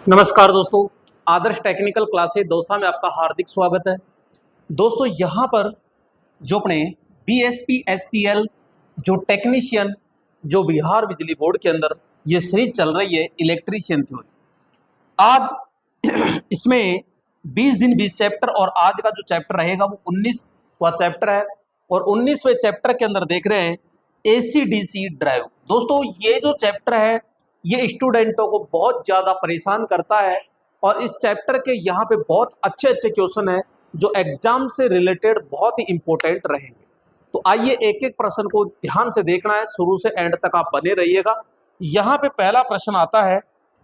नमस्कार दोस्तों, आदर्श technical classes Dausa में आपका हार्दिक स्वागत है। दोस्तों यहाँ पर जो अपने BSP-SCL जो टेक्नीशियन जो बिहार बिजली बोर्ड के अंदर ये सीरीज चल रही है इलेक्ट्रीशियन थ्योरी। आज इसमें 20 दिन 20 चैप्टर और आज का जो चैप्टर रहेगा वो 19वां चैप्टर है और 19वें चैप्टर के अंदर देख रहे हैं AC/DC ड्राइव। दोस्तों ये जो चैप्टर है ये स्टूडेंटों को बहुत ज़्यादा परेशान करता है और इस चैप्टर के यहाँ पे बहुत अच्छे अच्छे क्वेश्चन है जो एग्जाम से रिलेटेड बहुत ही इंपॉर्टेंट रहेंगे। तो आइए एक एक प्रश्न को ध्यान से देखना है, शुरू से एंड तक आप बने रहिएगा। यहाँ पे पहला प्रश्न आता है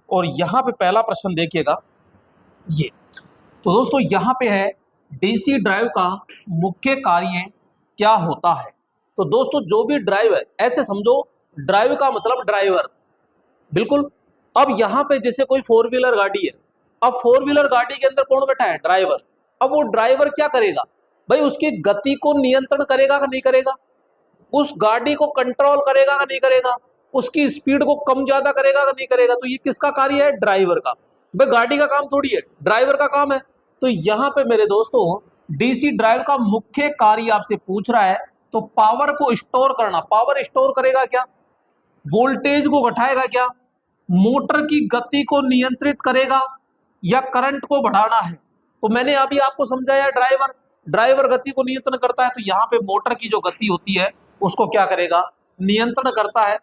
और यहाँ पे पहला प्रश्न देखिएगा ये। तो दोस्तों यहाँ पे है DC ड्राइव का मुख्य कार्य क्या होता है। तो दोस्तों जो भी ड्राइव है ऐसे समझो, ड्राइव का मतलब ड्राइवर, बिल्कुल। अब यहाँ पे जैसे कोई 4 व्हीलर गाड़ी है, अब 4 व्हीलर गाड़ी के अंदर कौन बैठा है? ड्राइवर। अब वो ड्राइवर क्या करेगा भाई? उसकी गति को नियंत्रण करेगा कि नहीं करेगा? उस गाड़ी को कंट्रोल करेगा कि नहीं करेगा? उसकी स्पीड को कम ज्यादा करेगा कि नहीं करेगा? तो ये किसका कार्य है? ड्राइवर का। भाई गाड़ी का काम थोड़ी है, ड्राइवर का काम है। तो यहाँ पे मेरे दोस्तों DC ड्राइव का मुख्य कार्य आपसे पूछ रहा है, तो पावर को स्टोर करना। पावर स्टोर करेगा क्या? वोल्टेज को घटाएगा क्या? मोटर की गति को नियंत्रित करेगा या करंट को बढ़ाना है? तो मैंने अभी आपको समझाया ड्राइवर गति को नियंत्रण करता है, तो यहाँ पे मोटर की जो गति होती है उसको क्या करेगा? नियंत्रण करता है।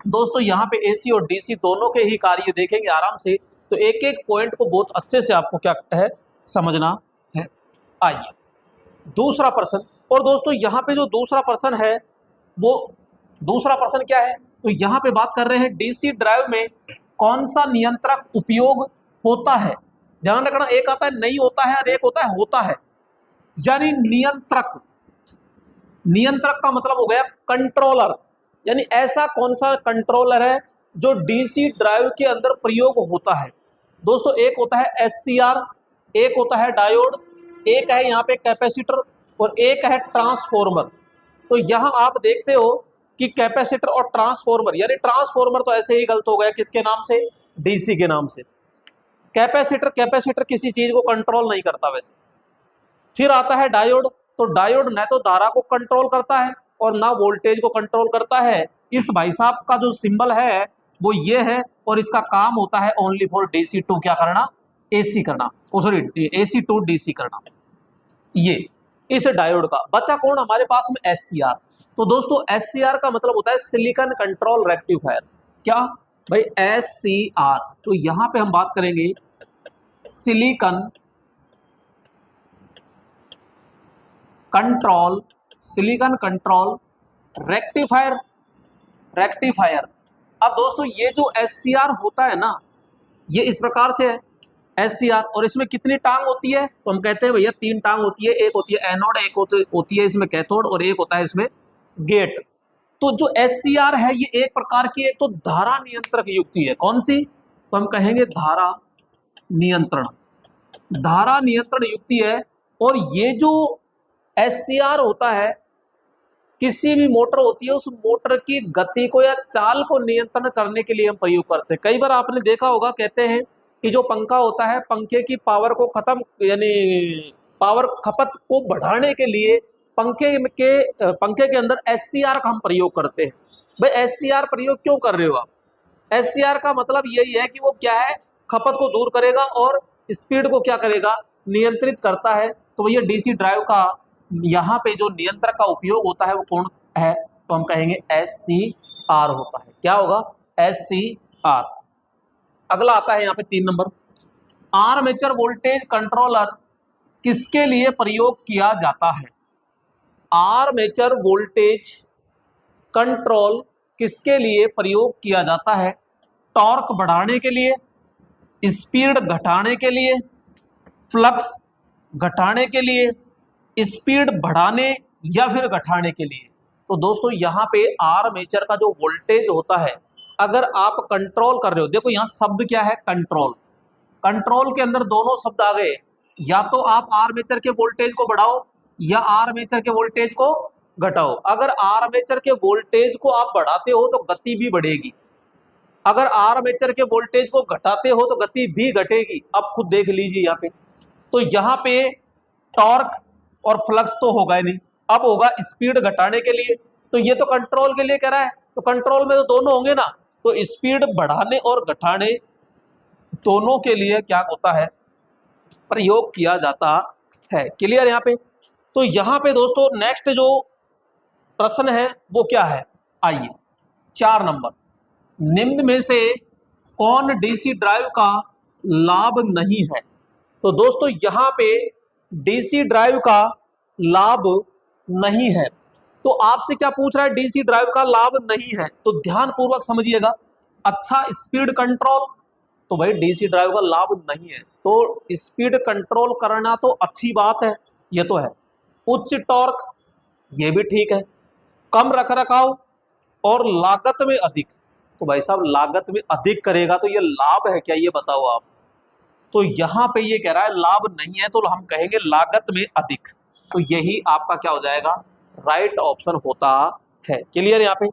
दोस्तों यहाँ पे AC और DC दोनों के ही कार्य देखेंगे आराम से, तो एक एक पॉइंट को बहुत अच्छे से आपको क्या है समझना है। आइए दूसरा प्रश्न। और दोस्तों यहाँ पे जो दूसरा प्रश्न है वो दूसरा प्रश्न क्या है? तो यहाँ पे बात कर रहे हैं DC ड्राइव में कौन सा नियंत्रक उपयोग होता है। ध्यान रखना, एक आता है नहीं होता है और एक होता है। यानी नियंत्रक, नियंत्रक का मतलब हो गया कंट्रोलर। यानी ऐसा कौन सा कंट्रोलर है जो DC ड्राइव के अंदर प्रयोग होता है। दोस्तों एक होता है SCR, एक होता है डायोड, एक है यहाँ पे कैपेसिटर और एक है ट्रांसफॉर्मर। तो यहाँ आप देखते हो कि कैपेसिटर और ट्रांसफॉर्मर, यानी ट्रांसफॉर्मर तो ऐसे ही गलत हो गया, किसके नाम से? DC के नाम से। कैपेसिटर किसी चीज को कंट्रोल नहीं करता वैसे। फिर आता है डायोड, तो डायोड न तो धारा को कंट्रोल करता है और ना वोल्टेज को कंट्रोल करता है। इस भाई साहब का जो सिंबल है वो ये है और इसका काम होता है ओनली फॉर DC टू क्या करना? AC करना, सॉरी AC टू DC करना। ये इस डायोड का बचा कौन हमारे पास में? SCR। तो दोस्तों SCR का मतलब होता है सिलिकॉन कंट्रोल रेक्टिफायर। क्या भाई? SCR। तो यहां पे हम बात करेंगे सिलिकॉन कंट्रोल रेक्टिफायर। अब दोस्तों ये जो SCR होता है ना, ये इस प्रकार से है SCR, और इसमें कितनी टांग होती है? तो हम कहते हैं भैया 3 टांग होती है। एक होती है एनोड, एक होती है इसमें कैथोड और एक होता है इसमें गेट। तो जो SCR है ये एक प्रकार की एक तो धारा नियंत्रक युक्ति है। कौन सी? तो हम कहेंगे धारा नियंत्रण युक्ति है। और ये जो SCR होता है, किसी भी मोटर होती है उस मोटर की गति को या चाल को नियंत्रण करने के लिए हम प्रयोग करते हैं। कई बार आपने देखा होगा, कहते हैं कि जो पंखा होता है, पंखे की पावर को यानी पावर खपत को बढ़ाने के लिए पंखे के अंदर SCR का हम प्रयोग करते हैं। भाई SCR प्रयोग क्यों कर रहे हो आप? SCR का मतलब यही है कि वो क्या है, खपत को दूर करेगा और स्पीड को क्या करेगा? नियंत्रित करता है। तो ये DC ड्राइव का यहाँ पे जो नियंत्रक का उपयोग होता है वो कौन है? तो हम कहेंगे SCR होता है। क्या होगा? SCR। अगला आता है यहाँ पे 3 नंबर। आर्मेचर वोल्टेज कंट्रोलर किसके लिए प्रयोग किया जाता है? आर्मेचर वोल्टेज कंट्रोल किसके लिए प्रयोग किया जाता है? टॉर्क बढ़ाने के लिए, स्पीड घटाने के लिए, फ्लक्स घटाने के लिए, स्पीड बढ़ाने या फिर घटाने के लिए। तो दोस्तों यहाँ पे आर्मेचर का जो वोल्टेज होता है, अगर आप कंट्रोल कर रहे हो, देखो यहाँ शब्द क्या है? कंट्रोल। कंट्रोल के अंदर दोनों शब्द आ गए, या तो आप आर्मेचर के वोल्टेज को बढ़ाओ या आर्मेचर के वोल्टेज को घटाओ। अगर आर्मेचर के वोल्टेज को आप बढ़ाते हो तो गति भी बढ़ेगी, अगर आर्मेचर के वोल्टेज को घटाते हो तो गति भी घटेगी। अब खुद देख लीजिए यहाँ पे, तो यहाँ पे टॉर्क और फ्लक्स तो होगा ही नहीं, अब होगा स्पीड घटाने के लिए। तो ये तो कंट्रोल के लिए कह रहा है, तो कंट्रोल में तो दोनों होंगे ना, तो स्पीड बढ़ाने और घटाने दोनों के लिए क्या होता है, प्रयोग किया जाता है। क्लियर यहाँ पे। तो यहाँ पे दोस्तों नेक्स्ट जो प्रश्न है वो क्या है, आइए 4 नंबर, निम्न में से कौन डीसी ड्राइव का लाभ नहीं है। तो दोस्तों यहाँ पे डीसी ड्राइव का लाभ नहीं है, तो आपसे क्या पूछ रहा है, डीसी ड्राइव का लाभ नहीं है, तो ध्यान पूर्वक समझिएगा। अच्छा स्पीड कंट्रोल, तो भाई डीसी ड्राइव का लाभ नहीं है, तो स्पीड कंट्रोल करना तो अच्छी बात है, ये तो है। उच्च टॉर्क, ये भी ठीक है। कम रखरखाव और लागत में अधिक, तो भाई साहब लागत में अधिक करेगा तो ये लाभ है क्या, ये बताओ आप। तो यहां पे ये कह रहा है लाभ नहीं है, तो हम कहेंगे लागत में अधिक, तो यही आपका क्या हो जाएगा, राइट ऑप्शन होता है। क्लियर यहाँ पे।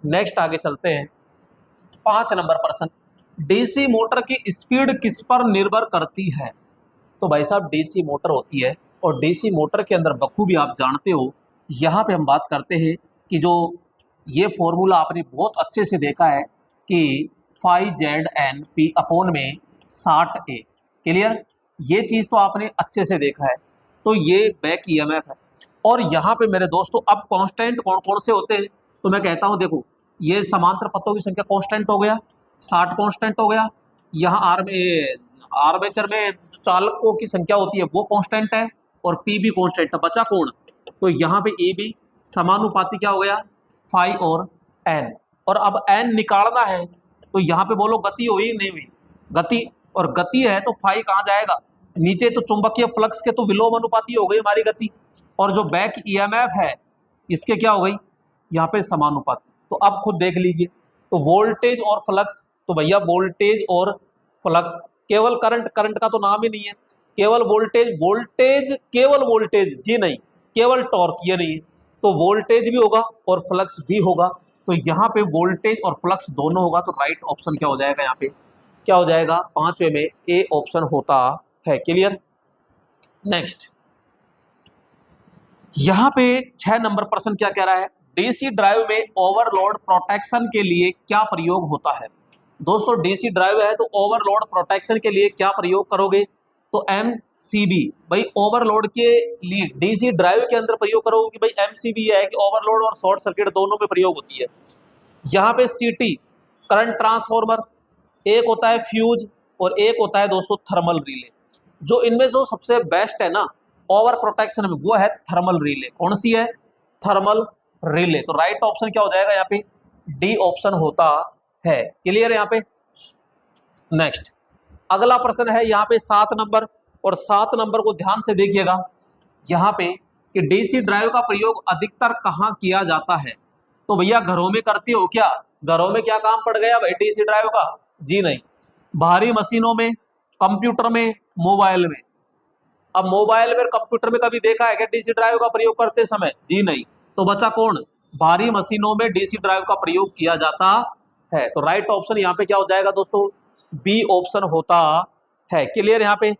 नेक्स्ट आगे चलते हैं, 5 नंबर प्रश्न, डीसी मोटर की स्पीड किस पर निर्भर करती है। तो भाई साहब डीसी मोटर होती है, और डीसी मोटर के अंदर बखूबी आप जानते हो, यहाँ पे हम बात करते हैं कि जो ये फॉर्मूला आपने बहुत अच्छे से देखा है कि फाई जेड एन पी अपॉन में 60A। क्लियर, ये चीज़ तो आपने अच्छे से देखा है। तो ये बैक ईएमएफ है, और यहाँ पे मेरे दोस्तों अब कांस्टेंट कौन कौन से होते हैं, तो मैं कहता हूँ देखो, ये समांतर पथों की संख्या कांस्टेंट हो गया, 60 कांस्टेंट हो गया। यहाँ आर्मेचर में चालकों की संख्या होती है वो कांस्टेंट है, और पी भी कांस्टेंट है, बचा कौन, तो यहाँ पे ए बी समानुपाती क्या हो गया, फाई और एन। और अब एन निकालना है, तो यहाँ पे बोलो गति हुई नहीं हुई, गति, और गति है तो फाई कहाँ जाएगा, नीचे, तो चुंबकीय फ्लक्स के तो विलोम अनुपाती हो गई हमारी गति, और जो बैक ईएमएफ है इसके क्या हो गई, यहाँ पे समानुपाती। तो अब खुद देख लीजिए, तो वोल्टेज और फ्लक्स, तो भैया वोल्टेज और फ्लक्स, केवल करंट, करंट का तो नाम ही नहीं है, केवल वोल्टेज, वोल्टेज केवल वोल्टेज जी नहीं, केवल टॉर्क ये नहीं है, तो वोल्टेज भी होगा और फ्लक्स भी होगा, तो यहाँ पे वोल्टेज और फ्लक्स दोनों होगा, तो राइट ऑप्शन क्या हो जाएगा, यहाँ पे क्या हो जाएगा, 5वें में ए ऑप्शन होता है। क्लियर। नेक्स्ट यहाँ पे 6 नंबर प्रश्न क्या कह रहा है, डीसी ड्राइव में ओवरलोड प्रोटेक्शन के लिए क्या प्रयोग होता है। दोस्तों डीसी ड्राइव है तो ओवरलोड प्रोटेक्शन के लिए क्या प्रयोग करोगे, तो एमसीबी, भाई ओवरलोड के लिए डीसी ड्राइव के अंदर प्रयोग करोगे कि भाई एमसीबी है कि ओवरलोड और शॉर्ट सर्किट दोनों में प्रयोग होती है। यहाँ पे सीटी करंट ट्रांसफॉर्मर, एक होता है फ्यूज, और एक होता है दोस्तों थर्मल रिले। जो इनमें जो सबसे बेस्ट है ना ओवर प्रोटेक्शन में, वो है थर्मल रिले। कौन सी है, थर्मल रिले। तो राइट ऑप्शन क्या हो जाएगा यहाँ पे, डी ऑप्शन होता है। क्लियर है यहाँ पे। नेक्स्ट अगला प्रश्न है यहाँ पे 7 नंबर, और 7 नंबर को ध्यान से देखिएगा यहाँ पे कि डीसी ड्राइव का प्रयोग अधिकतर कहाँ किया जाता है। तो भैया घरों में करते हो क्या, घरों में क्या काम पड़ गया भाई डीसी ड्राइव का, जी नहीं। भारी मशीनों में, कंप्यूटर में, मोबाइल में। अब मोबाइल में, कंप्यूटर में कभी देखा है क्या डीसी ड्राइव का प्रयोग करते समय, जी नहीं। तो बचा कौन, भारी मशीनों में डीसी ड्राइव का प्रयोग किया जाता है। तो राइट ऑप्शन यहाँ पे क्या हो जाएगा दोस्तों, बी ऑप्शन होता है। क्लियर यहाँ पे।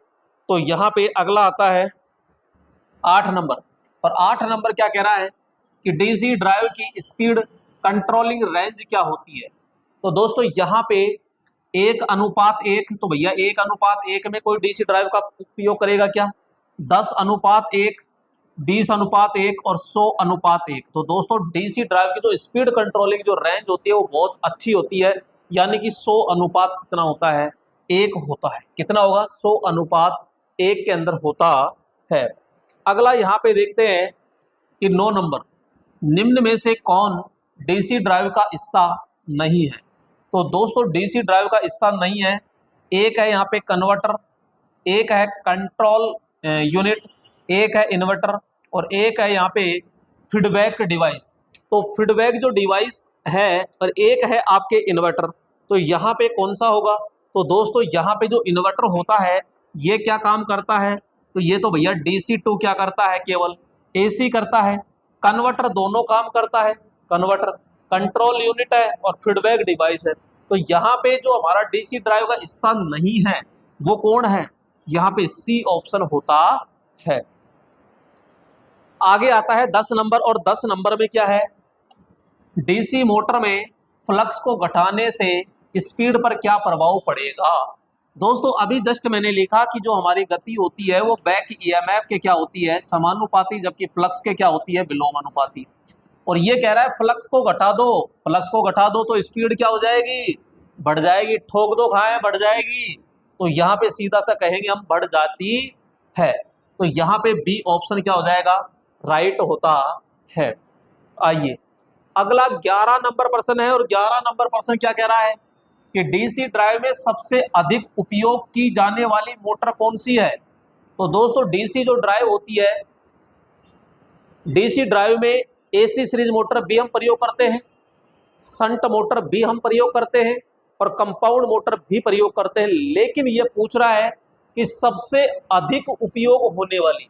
तो यहाँ पे अगला आता है 8 नंबर, और 8 नंबर क्या कह रहा है कि डीसी ड्राइव की स्पीड कंट्रोलिंग रेंज क्या होती है। तो दोस्तों यहाँ पे 1:1, तो भैया 1:1 में कोई डीसी ड्राइव का उपयोग करेगा क्या, 10:1, 20:1 और 100:1। तो दोस्तों डीसी ड्राइव की जो स्पीड कंट्रोलिंग जो रेंज होती है वो बहुत अच्छी होती है, यानी कि 100:, कितना होता है, 1 होता है। कितना होगा, 100:1 के अंदर होता है। अगला यहाँ पे देखते हैं कि 9 नंबर, निम्न में से कौन डीसी ड्राइव का हिस्सा नहीं है। तो दोस्तों डीसी ड्राइव का हिस्सा नहीं है, एक है यहाँ पे कन्वर्टर, एक है कंट्रोल यूनिट, एक है इन्वर्टर, और एक है यहाँ पे फीडबैक डिवाइस। तो फीडबैक जो डिवाइस है और एक है आपके इन्वर्टर, तो यहाँ पे कौन सा होगा, तो दोस्तों यहाँ पे जो इन्वर्टर होता है ये क्या काम करता है, तो ये तो भैया DC2 क्या करता है, केवल AC करता है। कन्वर्टर दोनों काम करता है, कन्वर्टर कंट्रोल यूनिट है और फीडबैक डिवाइस है। तो यहाँ पे जो हमारा डीसी ड्राइव का हिस्सा नहीं है वो कौन है, यहाँ पे सी ऑप्शन होता है। आगे आता है 10 नंबर, और 10 नंबर में क्या है, डीसी मोटर में फ्लक्स को घटाने से स्पीड पर क्या प्रभाव पड़ेगा। दोस्तों अभी जस्ट मैंने लिखा कि जो हमारी गति होती है वो बैक ईएमएफ के क्या होती है, समानुपाती, जबकि फ्लक्स के क्या होती है, विलोमानुपाती। और ये कह रहा है फ्लक्स को घटा दो, फ्लक्स को घटा दो तो स्पीड क्या हो जाएगी, बढ़ जाएगी, ठोक दो खाएं बढ़ जाएगी। तो यहाँ पे सीधा सा कहेंगे हम बढ़ जाती है। तो यहाँ पे बी ऑप्शन क्या हो जाएगा, राइट होता है। आइए अगला 11 नंबर प्रश्न है, और 11 नंबर प्रश्न क्या कह रहा है कि डीसी ड्राइव में सबसे अधिक उपयोग की जाने वाली मोटर कौन सी है। तो दोस्तों डीसी जो ड्राइव होती है, डीसी ड्राइव में एसी सीरीज मोटर भी हम प्रयोग करते हैं, संट मोटर भी हम प्रयोग करते हैं, और कंपाउंड मोटर भी प्रयोग करते हैं। लेकिन ये पूछ रहा है कि सबसे अधिक उपयोग होने वाली,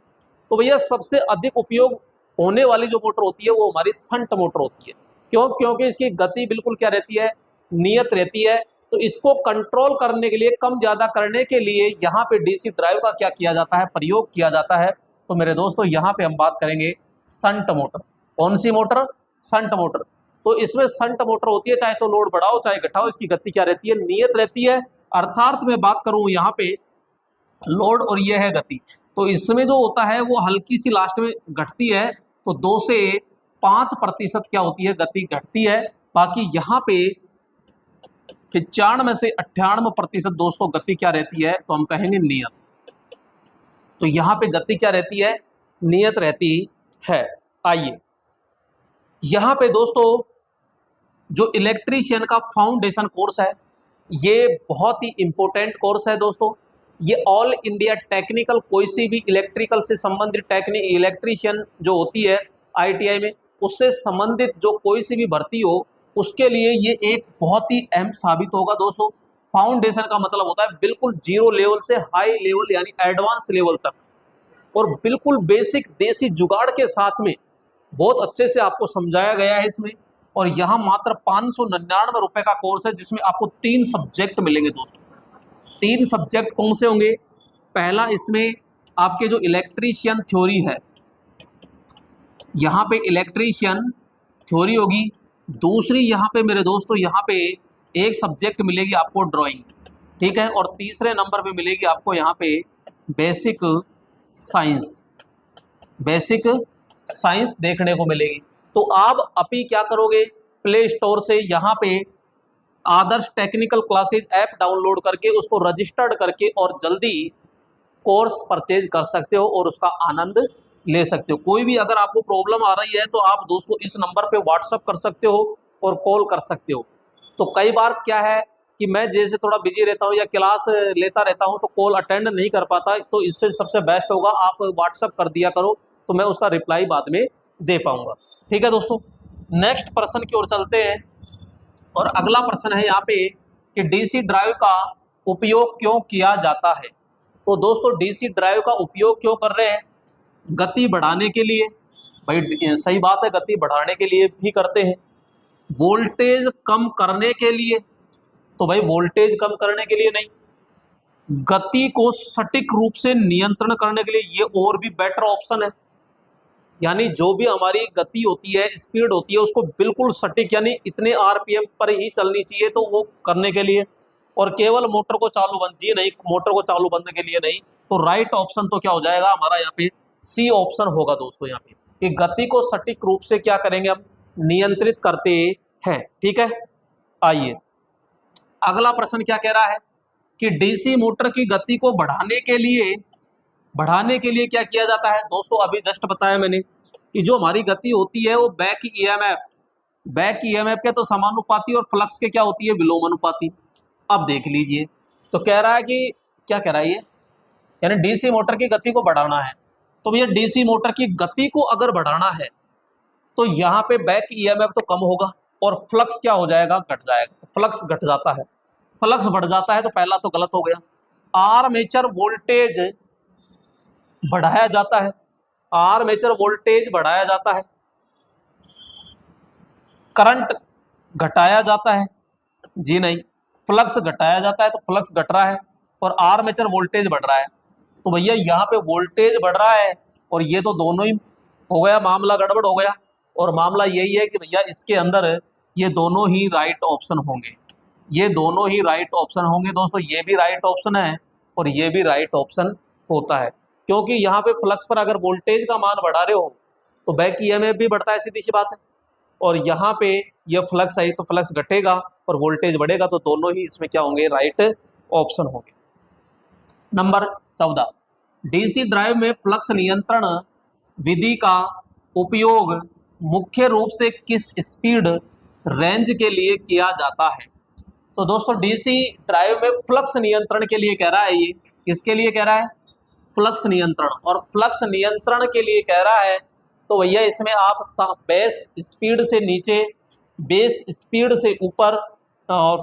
तो भैया सबसे अधिक उपयोग होने वाली जो मोटर होती है वो हमारी संट मोटर होती है। क्यों, क्योंकि इसकी गति बिल्कुल क्या रहती है, नियत रहती है। तो इसको कंट्रोल करने के लिए, कम ज्यादा करने के लिए यहाँ पे डीसी ड्राइव का क्या किया जाता है, प्रयोग किया जाता है। तो मेरे दोस्तों यहाँ पे हम बात करेंगे संट मोटर। कौन सी मोटर, संट मोटर। तो इसमें संट मोटर होती है, चाहे तो लोड बढ़ाओ चाहे घटाओ, इसकी गति क्या रहती है, नियत रहती है। अर्थात मैं बात करूं यहाँ पे लोड और ये है गति, तो इसमें जो होता है वो हल्की सी लास्ट में घटती है, तो 2 से 5% क्या होती है, गति घटती है। बाकी यहाँ पे 95 से 98% दोस्तों गति क्या रहती है, तो हम कहेंगे नियत। तो यहाँ पे गति क्या रहती है, नियत रहती है। आइए यहाँ पे दोस्तों जो इलेक्ट्रीशियन का फाउंडेशन कोर्स है, ये बहुत ही इंपॉर्टेंट कोर्स है दोस्तों। ये ऑल इंडिया टेक्निकल, कोई सी भी इलेक्ट्रिकल से संबंधित इलेक्ट्रीशियन जो होती है आईटीआई में, उससे संबंधित जो कोई सी भी भर्ती हो, उसके लिए ये एक बहुत ही अहम साबित होगा दोस्तों। फाउंडेशन का मतलब होता है बिल्कुल जीरो लेवल से हाई लेवल यानी एडवांस लेवल तक, और बिल्कुल बेसिक देसी जुगाड़ के साथ में बहुत अच्छे से आपको समझाया गया है इसमें। और यहाँ मात्र 599 रुपए का कोर्स है, जिसमें आपको 3 सब्जेक्ट मिलेंगे दोस्तों। 3 सब्जेक्ट कौन से होंगे, पहला इसमें आपके जो इलेक्ट्रीशियन थ्योरी है, यहाँ पे इलेक्ट्रीशियन थ्योरी होगी। दूसरी यहाँ पे मेरे दोस्तों, यहाँ पे एक सब्जेक्ट मिलेगी आपको ड्राइंग, ठीक है। और तीसरे नंबर पे मिलेगी आपको यहाँ पे बेसिक साइंस, बेसिक साइंस देखने को मिलेगी। तो आप अभी क्या करोगे, प्ले स्टोर से यहाँ पे आदर्श टेक्निकल क्लासेज ऐप डाउनलोड करके उसको रजिस्टर्ड करके और जल्दी कोर्स परचेज कर सकते हो और उसका आनंद ले सकते हो। कोई भी अगर आपको प्रॉब्लम आ रही है तो आप दोस्तों इस नंबर पे व्हाट्सअप कर सकते हो और कॉल कर सकते हो। तो कई बार क्या है कि मैं जैसे थोड़ा बिजी रहता हूँ या क्लास लेता रहता हूँ तो कॉल अटेंड नहीं कर पाता, तो इससे सबसे बेस्ट होगा आप व्हाट्सअप कर दिया करो, तो मैं उसका रिप्लाई बाद में दे पाऊंगा। ठीक है दोस्तों, नेक्स्ट प्रश्न की ओर चलते हैं। और अगला प्रश्न है यहाँ पे कि डीसी ड्राइव का उपयोग क्यों किया जाता है। तो दोस्तों डीसी ड्राइव का उपयोग क्यों कर रहे हैं, गति बढ़ाने के लिए, भाई सही बात है, गति बढ़ाने के लिए भी करते हैं। वोल्टेज कम करने के लिए, तो भाई वोल्टेज कम करने के लिए नहीं, गति को सटीक रूप से नियंत्रण करने के लिए, ये और भी बेटर ऑप्शन है। यानी जो भी हमारी गति होती है, स्पीड होती है, उसको बिल्कुल सटीक यानी इतने आरपीएम पर ही चलनी चाहिए, तो वो करने के लिए। और केवल मोटर को चालू बंद, जी नहीं, मोटर को चालू बंद के लिए नहीं। तो राइट ऑप्शन तो क्या हो जाएगा हमारा, यहाँ पे सी ऑप्शन होगा दोस्तों, यहाँ पे कि गति को सटीक रूप से क्या करेंगे हम, नियंत्रित करते हैं। ठीक है, आइए अगला प्रश्न क्या कह रहा है कि डीसी मोटर की गति को बढ़ाने के लिए क्या किया जाता है। दोस्तों अभी जस्ट बताया मैंने कि जो हमारी गति होती है वो बैक ईएमएफ के तो समानुपाती और फ्लक्स के क्या होती है, विलोमानुपाती। अब देख लीजिए, तो कह रहा है कि क्या कह रहा है ये, यानी डीसी मोटर की गति को बढ़ाना है। तो भैया डीसी मोटर की गति को अगर बढ़ाना है तो यहाँ पे बैक ईएमएफ तो कम होगा और फ्लक्स क्या हो जाएगा, घट जाएगा। तो फ्लक्स घट जाता है, फ्लक्स बढ़ जाता है, तो पहला तो गलत हो गया। आर्मेचर वोल्टेज बढ़ाया जाता है, आर्मेचर वोल्टेज बढ़ाया जाता है, करंट घटाया जाता है, जी नहीं। फ्लक्स घटाया जाता है तो फ्लक्स घट रहा है और आर्मेचर वोल्टेज बढ़ रहा है। तो भैया यहाँ पे वोल्टेज बढ़ रहा है और ये तो दोनों ही हो गया, मामला गड़बड़ हो गया। और मामला यही है कि भैया इसके अंदर ये दोनों ही राइट ऑप्शन होंगे, ये दोनों ही राइट ऑप्शन होंगे दोस्तों। ये भी राइट ऑप्शन है और ये भी राइट ऑप्शन होता है, क्योंकि यहाँ पे फ्लक्स पर अगर वोल्टेज का मान बढ़ा रहे हो तो बैक ईएमएफ भी बढ़ता है, सीधी सी बात है। और यहाँ पे ये फ्लक्स है तो फ्लक्स घटेगा और वोल्टेज बढ़ेगा, तो दोनों ही इसमें क्या होंगे, राइट ऑप्शन होंगे। नंबर 14, डीसी ड्राइव में फ्लक्स नियंत्रण विधि का उपयोग मुख्य रूप से किस स्पीड रेंज के लिए किया जाता है? तो दोस्तों डीसी ड्राइव में फ्लक्स नियंत्रण के लिए कह रहा है, ये किसके लिए कह रहा है, फ्लक्स नियंत्रण। और फ्लक्स नियंत्रण के लिए कह रहा है तो भैया इसमें आप बेस स्पीड से नीचे, बेस स्पीड से ऊपर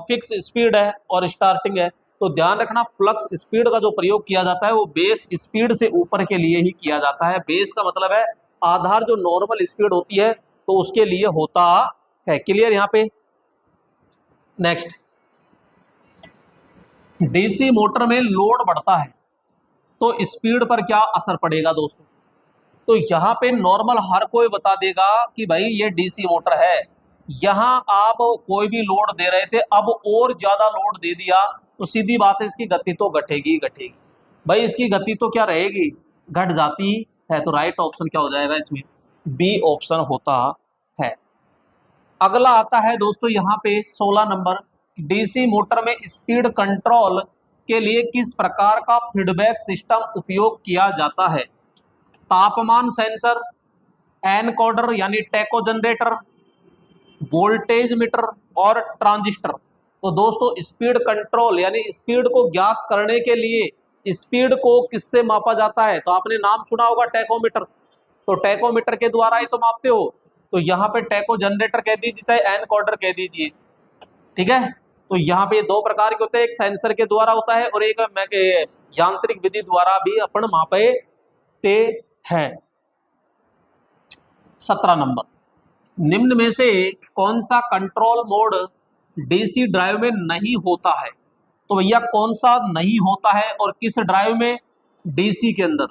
फिक्स स्पीड है और स्टार्टिंग है। तो ध्यान रखना फ्लक्स स्पीड का जो प्रयोग किया जाता है वो बेस स्पीड से ऊपर के लिए ही किया जाता है। बेस का मतलब है आधार, जो नॉर्मल स्पीड होती है तो उसके लिए होता है। क्लियर यहाँ पे। नेक्स्ट, डीसी मोटर में लोड बढ़ता है तो स्पीड पर क्या असर पड़ेगा दोस्तों? तो यहाँ पे नॉर्मल हर कोई बता देगा कि भाई ये डीसी मोटर है, यहाँ आप कोई भी लोड दे रहे थे, अब और ज्यादा लोड दे दिया तो सीधी बात है इसकी गति तो घटेगी घटेगी। भाई इसकी गति तो क्या रहेगी, घट जाती है। तो राइट ऑप्शन क्या हो जाएगा इसमें, बी ऑप्शन होता है। अगला आता है दोस्तों यहाँ पे 16 नंबर, डीसी मोटर में स्पीड कंट्रोल के लिए किस प्रकार का फीडबैक सिस्टम उपयोग किया जाता है? तापमान सेंसर, एनकोडर यानी टैको जनरेटर, वोल्टेज मीटर और ट्रांजिस्टर। तो दोस्तों स्पीड कंट्रोल यानी स्पीड को ज्ञात करने के लिए स्पीड को किससे मापा जाता है? तो आपने नाम सुना होगा टैकोमीटर। तो टैकोमीटर के द्वारा ही तो मापते हो। तो यहाँ पे टैको जनरेटर कह दीजिए चाहे एनकोडर कह दीजिए, ठीक है। तो यहाँ पे दो प्रकार के होते हैं, एक सेंसर के द्वारा होता है और एक यांत्रिक विधि द्वारा भी अपन मापते हैं। 17 नंबर, निम्न में से कौन सा कंट्रोल मोड डीसी ड्राइव में नहीं होता है? तो भैया कौन सा नहीं होता है और किस ड्राइव में? डीसी के अंदर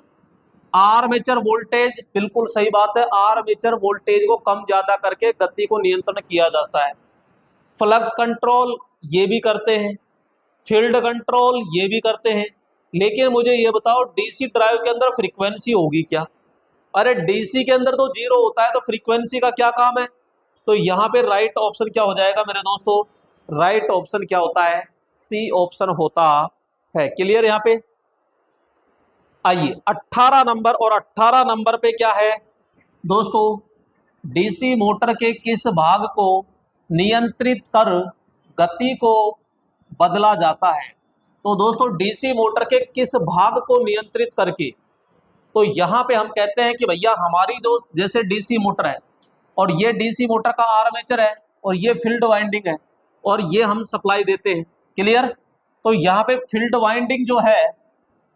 आर्मेचर वोल्टेज, बिल्कुल सही बात है, आर्मेचर वोल्टेज को कम ज्यादा करके गति को नियंत्रण किया जाता है। फ्लक्स कंट्रोल ये भी करते हैं, फील्ड कंट्रोल ये भी करते हैं, लेकिन मुझे ये बताओ डीसी ड्राइव के अंदर फ्रीक्वेंसी होगी क्या? अरे डीसी के अंदर तो जीरो होता है, तो फ्रीक्वेंसी का क्या काम है? तो यहाँ पे राइट ऑप्शन क्या हो जाएगा मेरे दोस्तों, राइट ऑप्शन क्या होता है, सी ऑप्शन होता है। क्लियर यहाँ पे। आइए 18 नंबर, और 18 नंबर पे क्या है दोस्तों, डीसी मोटर के किस भाग को नियंत्रित कर गति को बदला जाता है? तो दोस्तों डीसी मोटर के किस भाग को नियंत्रित करके, तो यहाँ पे हम कहते हैं कि भैया हमारी जो जैसे डीसी मोटर है और ये डीसी मोटर का आर्मेचर है और ये फील्ड वाइंडिंग है और ये हम सप्लाई देते हैं। क्लियर। तो यहाँ पे फील्ड वाइंडिंग जो है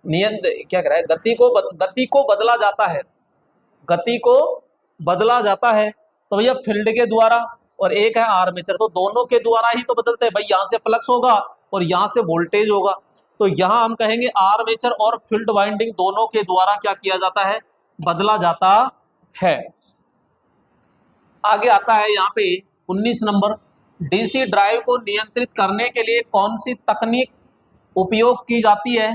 क्या कह रहा है, गति को बदला जाता है, गति को बदला जाता है तो भैया फील्ड के द्वारा, और एक है आर्मेचर, तो दोनों के द्वारा ही तो बदलते हैं भाई। यहाँ से फ्लक्स होगा और यहाँ से वोल्टेज होगा, तो यहाँ हम कहेंगे आर्मेचर और फील्ड वाइंडिंग दोनों के द्वारा क्या किया जाता है, बदला जाता है। आगे आता है यहाँ पे 19 नंबर, डीसी ड्राइव को नियंत्रित करने के लिए कौन सी तकनीक उपयोग की जाती है?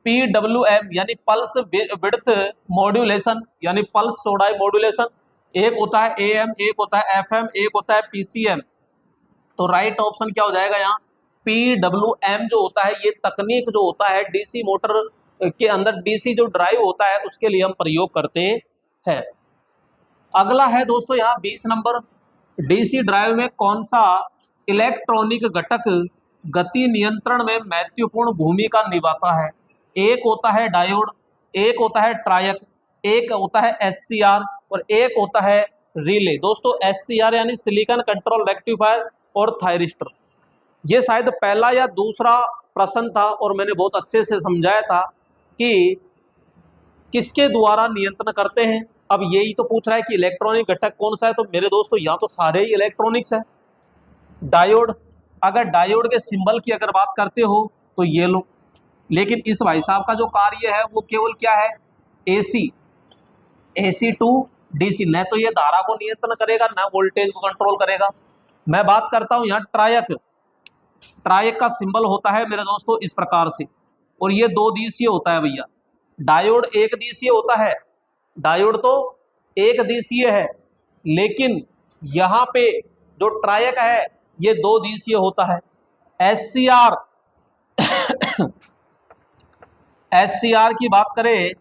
PWM यानी पल्स विड्थ मॉड्यूलेशन यानी पल्स चौड़ाई मॉड्यूलेशन। एक होता है AM, एक होता है FM, एक होता है PCM। तो राइट ऑप्शन क्या हो जाएगा यहाँ, PWM जो होता है, ये तकनीक जो होता है डीसी मोटर के अंदर, डीसी जो ड्राइव होता है उसके लिए हम प्रयोग करते हैं। अगला है दोस्तों यहाँ 20 नंबर, डीसी ड्राइव में कौन सा इलेक्ट्रॉनिक घटक गति नियंत्रण में महत्वपूर्ण भूमिका निभाता है? एक होता है डायोड, एक होता है ट्रायक, एक होता है SCR और एक होता है रिले। दोस्तों SCR यानी सिलिकॉन कंट्रोल रेक्टिफायर और थायरिस्टर। ये शायद पहला या दूसरा प्रश्न था और मैंने बहुत अच्छे से समझाया था कि किसके द्वारा नियंत्रण करते हैं। अब यही तो पूछ रहा है कि इलेक्ट्रॉनिक घटक कौन सा है, तो मेरे दोस्तों यहाँ तो सारे ही इलेक्ट्रॉनिक्स है। डायोड, अगर डायोड के सिंबल की अगर बात करते हो तो ये लो, लेकिन इस भाई साहब का जो कार्य है वो केवल क्या है, AC टू DC। न तो ये धारा को नियंत्रण करेगा, न वोल्टेज को कंट्रोल करेगा। मैं बात करता हूं यहाँ ट्रायक, ट्रायक का सिंबल होता है मेरे दोस्तों इस प्रकार से, और ये 2 दिवसीय होता है भैया। डायोड 1 दिवसीय होता है, डायोड तो 1 दिवसीय है, लेकिन यहाँ पे जो ट्रायक है ये 2 दिवसीय होता है। SCR SCR की बात करें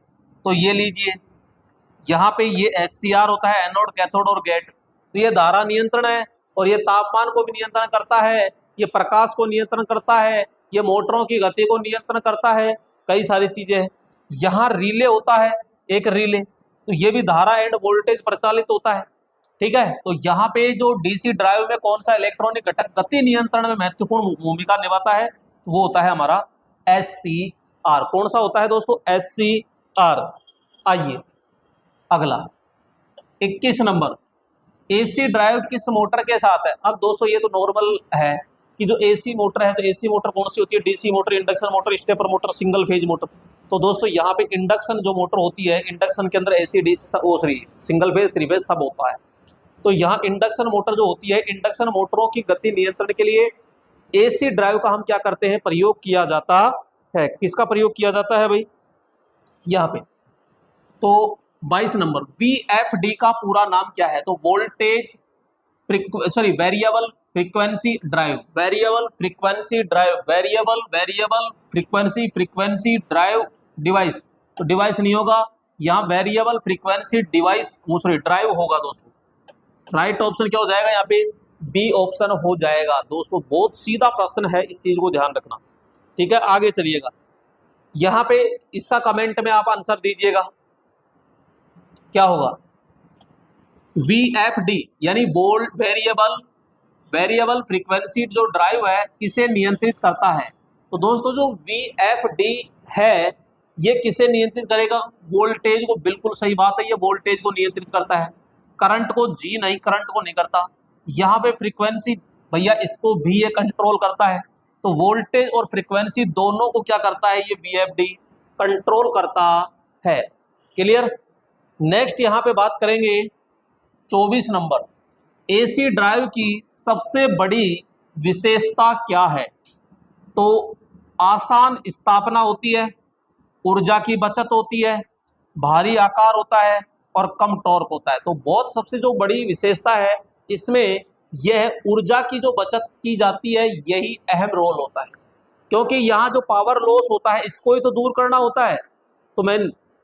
तो ये लीजिए, यहाँ पे ये SCR होता है, एनोड कैथोड और गेट। तो ये धारा नियंत्रण है, और ये तापमान को भी नियंत्रण करता है, ये प्रकाश को नियंत्रण करता है, ये मोटरों की गति को नियंत्रण करता है, कई सारी चीजें हैं। यहाँ रिले होता है, एक रिले, तो ये भी धारा एंड वोल्टेज प्रचालित होता है, ठीक है। तो यहाँ पे जो DC ड्राइव में कौन सा इलेक्ट्रॉनिक घटक गति नियंत्रण में महत्वपूर्ण भूमिका निभाता है, वो होता है हमारा SCR। कौन सा होता है दोस्तों, SCR। आइए अगला 21 नंबर, AC ड्राइव किस मोटर के साथ है। अब दोस्तों ये तो नॉर्मल है कि जो AC मोटर है, तो AC मोटर कौन सी होती है, DC motor, induction motor, stepper motor, single phase motor. तो दोस्तों यहाँ पे इंडक्शन जो मोटर होती है, इंडक्शन के अंदर AC DC single phase, three phase सब होता है। तो यहाँ इंडक्शन मोटर जो होती है, इंडक्शन मोटरों की गति नियंत्रण के लिए AC ड्राइव का हम क्या करते हैं, प्रयोग किया जाता है। किसका प्रयोग किया जाता है भाई, यहाँ पे। तो 22 नंबर, VFD का पूरा नाम क्या है, तो voltage variable frequency drive, variable frequency drive, variable frequency drive device. तो डिवाइस नहीं होगा यहाँ, वेरिएबल फ्रीक्वेंसी डिवाइस ड्राइव होगा दोस्तों। राइट ऑप्शन क्या हो जाएगा यहाँ पे, बी ऑप्शन हो जाएगा दोस्तों। बहुत सीधा प्रश्न है, इस चीज को ध्यान रखना, ठीक है। आगे चलिएगा, यहाँ पे इसका कमेंट में आप आंसर दीजिएगा, क्या होगा। VFD यानी वेरिएबल फ्रीक्वेंसी जो ड्राइव है, इसे नियंत्रित करता है। तो दोस्तों जो VFD है ये किसे नियंत्रित करेगा, वोल्टेज को। बिल्कुल सही बात है, ये वोल्टेज को नियंत्रित करता है, करंट को जी नहीं, करंट को नहीं करता। यहाँ पे फ्रीक्वेंसी भैया इसको भी ये कंट्रोल करता है। तो वोल्टेज और फ्रीक्वेंसी दोनों को क्या करता है, ये VFD कंट्रोल करता है। क्लियर। नेक्स्ट यहाँ पे बात करेंगे 24 नंबर, AC ड्राइव की सबसे बड़ी विशेषता क्या है। तो आसान स्थापना होती है, ऊर्जा की बचत होती है, भारी आकार होता है, और कम टॉर्क होता है। तो बहुत सबसे जो बड़ी विशेषता है इसमें यह ऊर्जा की जो बचत की जाती है, यही अहम रोल होता है, क्योंकि यहाँ जो पावर लॉस होता है इसको ही तो दूर करना होता है।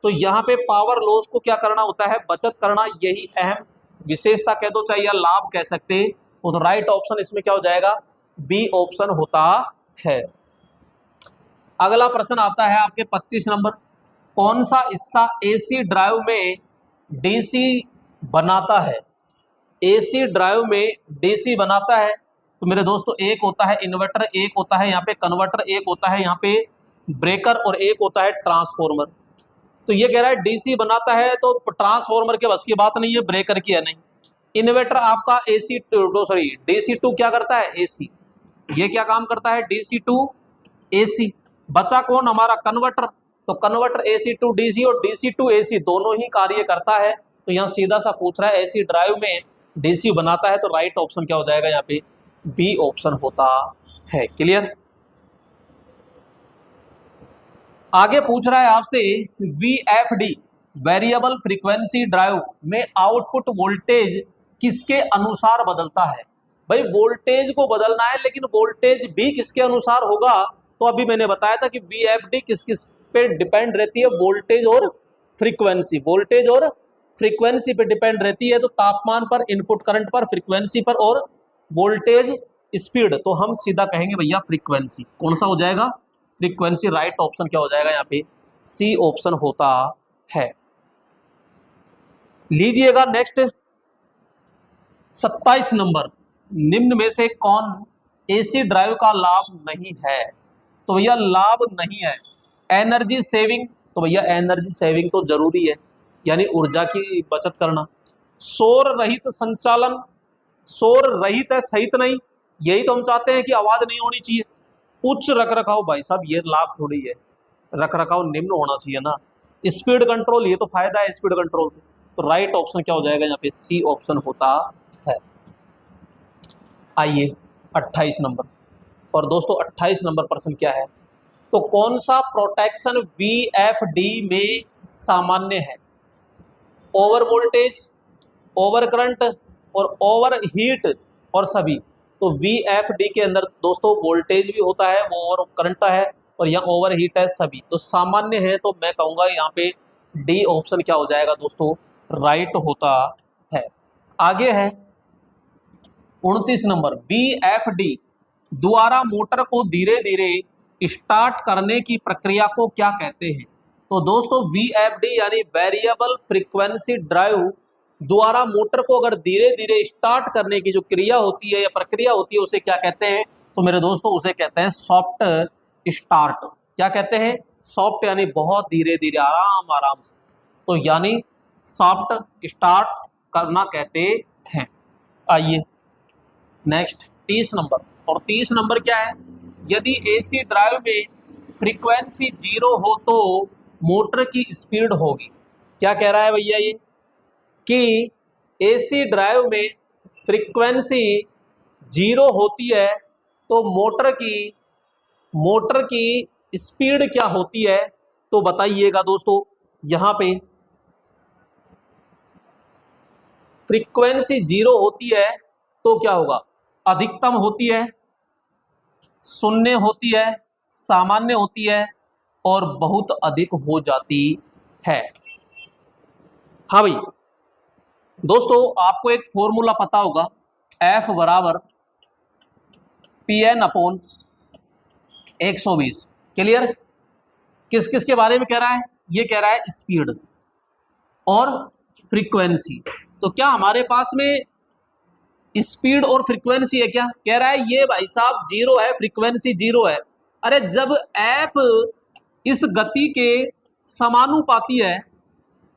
तो यहाँ पे पावर लॉस को क्या करना होता है, बचत करना, यही अहम विशेषता कह दो चाहे या लाभ कह सकते हैं। तो राइट ऑप्शन इसमें क्या हो जाएगा, बी ऑप्शन होता है। अगला प्रश्न आता है आपके 25 नंबर, कौन सा हिस्सा AC ड्राइव में DC बनाता है। AC ड्राइव में DC बनाता है, तो मेरे दोस्तों एक होता है इन्वर्टर, एक होता है यहाँ पे कन्वर्टर, एक होता है यहाँ पे ब्रेकर, और एक होता है ट्रांसफॉर्मर। तो ये कह रहा है DC बनाता है, तो ट्रांसफॉर्मर के बस की बात नहीं है, ब्रेकर की है नहीं। इन्वर्टर आपका DC2 क्या करता है, AC। ये क्या काम करता है, DC2 AC। बचा कौन, हमारा कन्वर्टर। तो कन्वर्टर AC2 DC और DC2 AC दोनों ही कार्य करता है। तो यहाँ सीधा सा पूछ रहा है AC ड्राइव में DC बनाता है, तो राइट ऑप्शन क्या हो जाएगा यहाँ पे, बी ऑप्शन होता है। क्लियर। आगे पूछ रहा है आपसे, VFD वेरिएबल फ्रीक्वेंसी ड्राइव में आउटपुट वोल्टेज किसके अनुसार बदलता है। भाई वोल्टेज को बदलना है, लेकिन वोल्टेज भी किसके अनुसार होगा, तो अभी मैंने बताया था कि VFD किस किस पे डिपेंड रहती है, वोल्टेज और फ्रीक्वेंसी, वोल्टेज और फ्रीक्वेंसी पे डिपेंड रहती है। तो तापमान पर, इनपुट करंट पर, फ्रीक्वेंसी पर, और वोल्टेज स्पीड। तो हम सीधा कहेंगे भैया फ्रीक्वेंसी। कौन सा हो जाएगा, फ्रीक्वेंसी। राइट ऑप्शन क्या हो जाएगा यहाँ पे, सी ऑप्शन होता है। लीजिएगा नेक्स्ट 27 नंबर, निम्न में से कौन AC ड्राइव का लाभ नहीं है। तो भैया लाभ नहीं है एनर्जी सेविंग। तो भैया एनर्जी सेविंग तो जरूरी है, यानी ऊर्जा की बचत करना। शोर रहित संचालन, शोर रहित है, सहित नहीं, यही तो हम चाहते हैं कि आवाज नहीं होनी चाहिए। उच्च रख रखाव भाई साहब ये लाभ थोड़ी है, रख रखाव निम्न होना चाहिए ना। स्पीड कंट्रोल ये तो फायदा है स्पीड कंट्रोल। तो राइट ऑप्शन क्या हो जाएगा यहाँ पे, सी ऑप्शन होता है। आइए 28 नंबर। और दोस्तों 28 नंबर प्रश्न क्या है, तो कौन सा प्रोटेक्शन वीएफडी में सामान्य है? ओवर वोल्टेज, ओवर करंट और ओवर हीट और सभी। तो वीएफडी के अंदर दोस्तों वोल्टेज भी होता है, वो ओवर करंट है और यहाँ ओवर हीट है सभी, तो सामान्य है। तो मैं कहूंगा यहाँ पे डी ऑप्शन क्या हो जाएगा दोस्तों, राइट होता है। आगे है 29 नंबर, वीएफडी द्वारा मोटर को धीरे धीरे स्टार्ट करने की प्रक्रिया को क्या कहते हैं? तो दोस्तों वीएफडी यानी वेरिएबल फ्रीक्वेंसी ड्राइव द्वारा मोटर को अगर धीरे धीरे स्टार्ट करने की जो क्रिया होती है या प्रक्रिया होती है उसे क्या कहते हैं? तो मेरे दोस्तों उसे कहते हैं सॉफ्ट स्टार्ट। क्या कहते हैं? सॉफ्ट यानी बहुत धीरे धीरे आराम आराम से, तो यानी सॉफ्ट स्टार्ट करना कहते हैं। आइए नेक्स्ट 30 नंबर। और 30 नंबर क्या है, यदि एसी ड्राइव में फ्रीक्वेंसी 0 हो तो मोटर की स्पीड होगी। क्या कह रहा है भैया ये, कि एसी ड्राइव में फ्रीक्वेंसी 0 होती है तो मोटर की स्पीड क्या होती है? तो बताइएगा दोस्तों, यहां पे फ्रीक्वेंसी 0 होती है तो क्या होगा, अधिकतम होती है, शून्य होती है, सामान्य होती है और बहुत अधिक हो जाती है। हाँ भाई दोस्तों आपको एक फॉर्मूला पता होगा, F बराबर PN/120। क्लियर? किस किस के बारे में कह रहा है? ये कह रहा है स्पीड और फ्रीक्वेंसी। तो क्या हमारे पास में स्पीड और फ्रीक्वेंसी है? क्या कह रहा है ये भाई साहब 0 है, फ्रीक्वेंसी 0 है। अरे जब एफ इस गति के समानुपाती है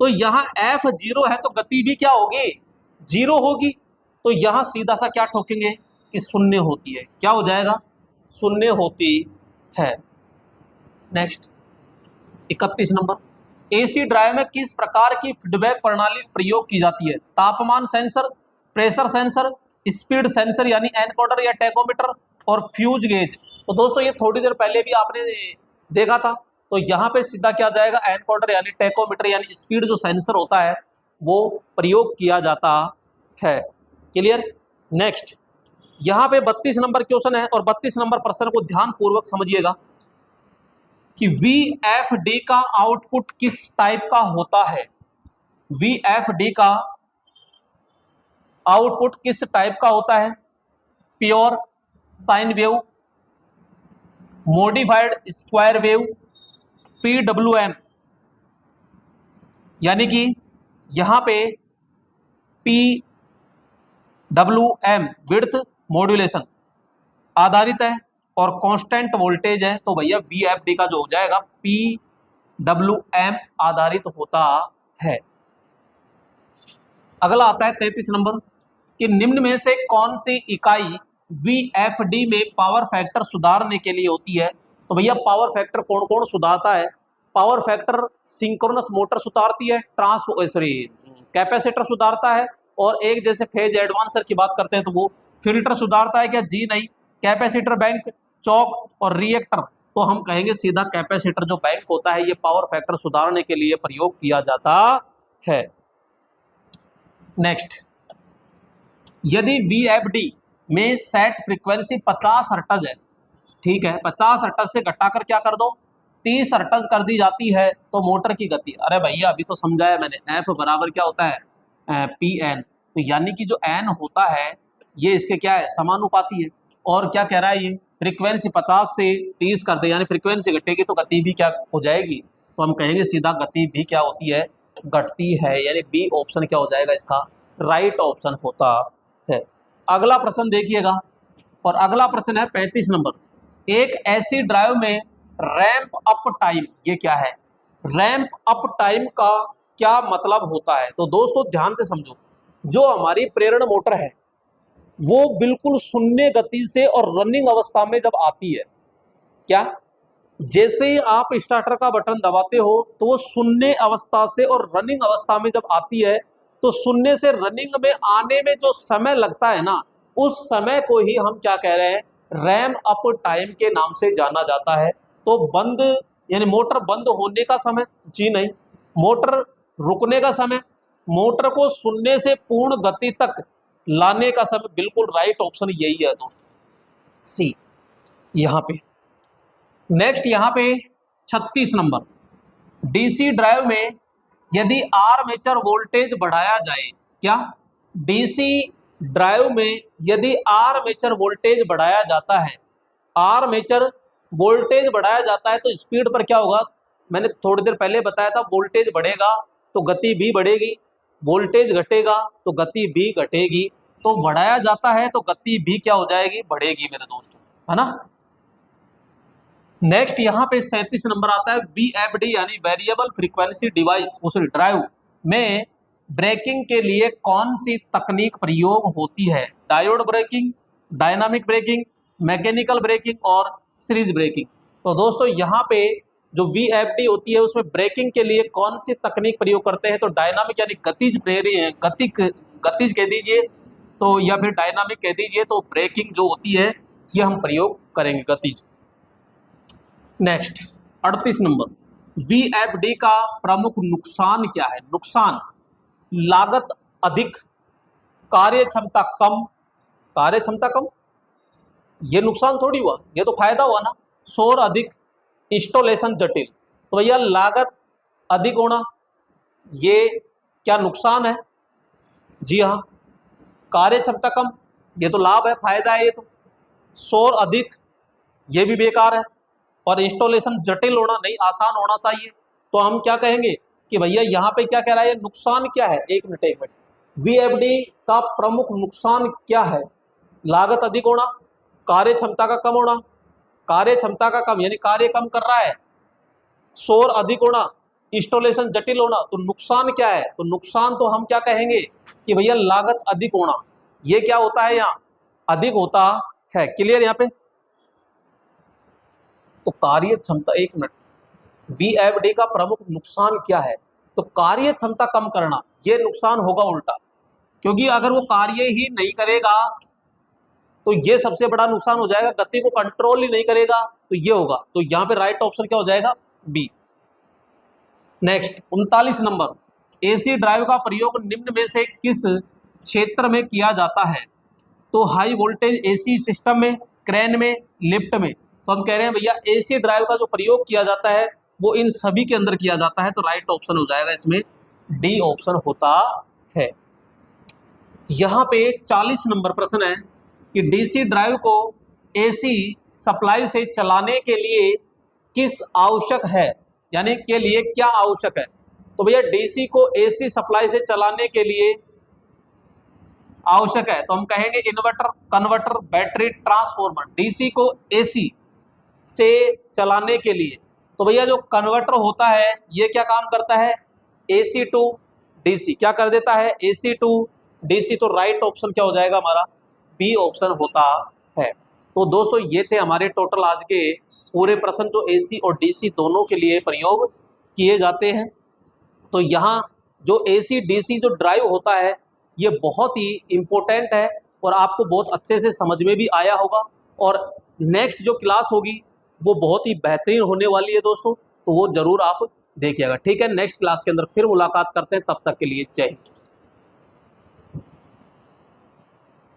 तो यहाँ एफ 0 है तो गति भी क्या होगी, 0 होगी। तो यहाँ सीधा सा क्या ठोकेंगे कि शून्य होती है। क्या हो जाएगा, शून्य होती है। नेक्स्ट 31 नंबर, एसी ड्राइव में किस प्रकार की फीडबैक प्रणाली प्रयोग की जाती है? तापमान sensor, pressure sensor, speed sensor यानी एनकोडर या टैकोमीटर और फ्यूज गेज। तो दोस्तों ये थोड़ी देर पहले भी आपने देखा था, तो यहाँ पे सीधा क्या जाएगा, एनकोडर यानी टैकोमीटर यानी स्पीड जो सेंसर होता है वो प्रयोग किया जाता है। क्लियर? नेक्स्ट यहाँ पे 32 नंबर क्वेश्चन है और 32 नंबर प्रश्न को ध्यान पूर्वक समझिएगा कि वीएफडी का आउटपुट किस टाइप का होता है। वीएफडी का आउटपुट किस टाइप का होता है? Pure sine wave, modified square wave, PWM. यानी कि यहां पे पीडब्ल्यूएम विड्थ मॉड्यूलेशन आधारित है और कांस्टेंट वोल्टेज है, तो भैया वीएफडी का जो हो जाएगा पीडब्ल्यूएम आधारित होता है। अगला आता है 33 नंबर कि निम्न में से कौन सी इकाई वीएफडी में पावर फैक्टर सुधारने के लिए होती है? तो भैया पावर फैक्टर कौन कौन सुधारता है? पावर फैक्टर सिंक्रोनस मोटर सुधारती है, कैपेसिटर सुधारता है, और एक जैसे फेज एडवांसर की बात करते हैं तो वो फिल्टर सुधारता है क्या? जी नहीं। कैपेसिटर बैंक, चौक और रिएक्टर, तो हम कहेंगे सीधा कैपेसिटर जो बैंक होता है ये पावर फैक्टर सुधारने के लिए प्रयोग किया जाता है। नेक्स्ट, यदि वीएफडी में सेट फ्रीक्वेंसी 50 हर्ट्ज है, ठीक है, 50 हर्ट्ज से घटाकर क्या कर दो 30 हर्ट्ज कर दी जाती है, तो मोटर की गति, अरे भैया अभी तो समझाया मैंने, एफ बराबर क्या होता है, पी एन। तो यानी कि जो एन होता है ये इसके क्या है, समानुपाती है। और क्या कह रहा है ये, फ्रीक्वेंसी 50 से 30 कर दे यानी फ्रीक्वेंसी घटेगी तो गति भी क्या हो जाएगी, तो हम कहेंगे सीधा गति भी क्या होती है, घटती है। यानी बी ऑप्शन क्या हो जाएगा इसका, राइट ऑप्शन होता है। अगला प्रश्न देखिएगा, और अगला प्रश्न है 35 नंबर, एक ऐसी ड्राइव में रैंप अप टाइम, ये क्या है, रैंप अप टाइम का क्या मतलब होता है? तो दोस्तों ध्यान से समझो, जो हमारी प्रेरण मोटर है वो बिल्कुल शून्य गति से और रनिंग अवस्था में जब आती है, क्या जैसे ही आप स्टार्टर का बटन दबाते हो तो वो शून्य अवस्था से और रनिंग अवस्था में जब आती है, तो शून्य से रनिंग में आने में जो समय लगता है ना, उस समय को ही हम क्या कह रहे हैं, रैम अप टाइम के नाम से जाना जाता है। तो बंद यानी मोटर बंद होने का समय, जी नहीं। मोटर रुकने का समय, मोटर को शून्य से पूर्ण गति तक लाने का समय, बिल्कुल राइट ऑप्शन यही है दोस्तों, सी यहां पे। नेक्स्ट यहां पे 36 नंबर, डीसी ड्राइव में यदि आर्मेचर वोल्टेज बढ़ाया जाए, क्या डीसी ड्राइव में यदि आर्मेचर वोल्टेज बढ़ाया जाता है, आर्मेचर वोल्टेज बढ़ाया जाता है तो स्पीड पर क्या होगा, मैंने थोड़ी देर पहले बताया था, वोल्टेज बढ़ेगा तो गति भी बढ़ेगी, वोल्टेज घटेगा तो गति भी घटेगी। तो बढ़ाया जाता है तो गति भी क्या हो जाएगी, बढ़ेगी मेरे दोस्तों, है ना। नेक्स्ट यहां पे 37 नंबर आता है, वीएफडी यानी वेरिएबल फ्रीक्वेंसी डिवाइस उस ड्राइव में ब्रेकिंग के लिए कौन सी तकनीक प्रयोग होती है, diode braking, dynamic braking, mechanical braking और सीरीज ब्रेकिंग। तो दोस्तों यहाँ पे जो वीएफडी होती है उसमें ब्रेकिंग के लिए कौन सी तकनीक प्रयोग करते हैं, तो डायनामिक यानी गतिज प्रेरित गतिज कह दीजिए तो, या फिर डायनामिक कह दीजिए, तो ब्रेकिंग जो होती है ये हम प्रयोग करेंगे, गतिज। नेक्स्ट 38 नंबर, वीएफडी का प्रमुख नुकसान क्या है, नुकसान लागत अधिक, कार्य क्षमता कम, कार्य क्षमता कम, ये नुकसान थोड़ी हुआ, ये तो फायदा हुआ ना। शोर अधिक, इंस्टॉलेशन जटिल, तो भैया लागत अधिक होना ये क्या नुकसान है, जी हाँ। कार्य क्षमता कम, ये तो लाभ है, फायदा है ये तो। शोर अधिक, ये भी बेकार है। और इंस्टॉलेशन जटिल होना, नहीं आसान होना चाहिए। तो हम क्या कहेंगे कि भैया यहाँ पे क्या कह रहा है, नुकसान क्या है, एक मिनट, वीएफडी का प्रमुख नुकसान क्या है, लागत अधिक होना, कार्य क्षमता का कम होना, कार्य क्षमता का कम यानी कार्य कम कर रहा है, शोर अधिक होना, इंस्टॉलेशन जटिल होना। तो नुकसान क्या है, तो नुकसान तो हम क्या कहेंगे कि भैया लागत अधिक होना, ये क्या होता है यहाँ, अधिक होता है। क्लियर यहाँ पे। तो कार्य क्षमता, एक मिनट, वीएफडी का प्रमुख नुकसान क्या है, तो कार्य क्षमता कम करना, ये नुकसान होगा उल्टा, क्योंकि अगर वो कार्य ही नहीं करेगा तो ये सबसे बड़ा नुकसान हो जाएगा, गति को कंट्रोल ही नहीं करेगा तो ये होगा। तो यहाँ पे राइट ऑप्शन क्या हो जाएगा, B. Next 39 number, AC drive का प्रयोग निम्न में से किस क्षेत्र में किया जाता है, तो हाई वोल्टेज एसी सिस्टम में, क्रेन में, लिफ्ट में। तो हम कह रहे हैं भैया एसी ड्राइव का जो प्रयोग किया जाता है वो इन सभी के अंदर किया जाता है। तो राइट ऑप्शन हो जाएगा इसमें डी ऑप्शन होता है। यहाँ पे 40 नंबर प्रश्न है कि डीसी ड्राइव को एसी सप्लाई से चलाने के लिए किस आवश्यक है, यानी के लिए क्या आवश्यक है। तो भैया डीसी को एसी सप्लाई से चलाने के लिए आवश्यक है, तो हम कहेंगे inverter, converter, battery, transformer. DC को एसी से चलाने के लिए, तो भैया जो कन्वर्टर होता है ये क्या काम करता है, एसी टू डीसी, क्या कर देता है, एसी टू डीसी। तो राइट ऑप्शन क्या हो जाएगा हमारा, बी ऑप्शन होता है। तो दोस्तों ये थे हमारे टोटल आज के पूरे प्रश्न जो एसी और डीसी दोनों के लिए प्रयोग किए जाते हैं। तो यहाँ जो एसी डीसी जो ड्राइव होता है ये बहुत ही इम्पोर्टेंट है और आपको बहुत अच्छे से समझ में भी आया होगा। और नेक्स्ट जो क्लास होगी वो बहुत ही बेहतरीन होने वाली है दोस्तों, तो वो जरूर आप देखिएगा। ठीक है, नेक्स्ट क्लास के अंदर फिर मुलाकात करते हैं, तब तक के लिए जय हिंद।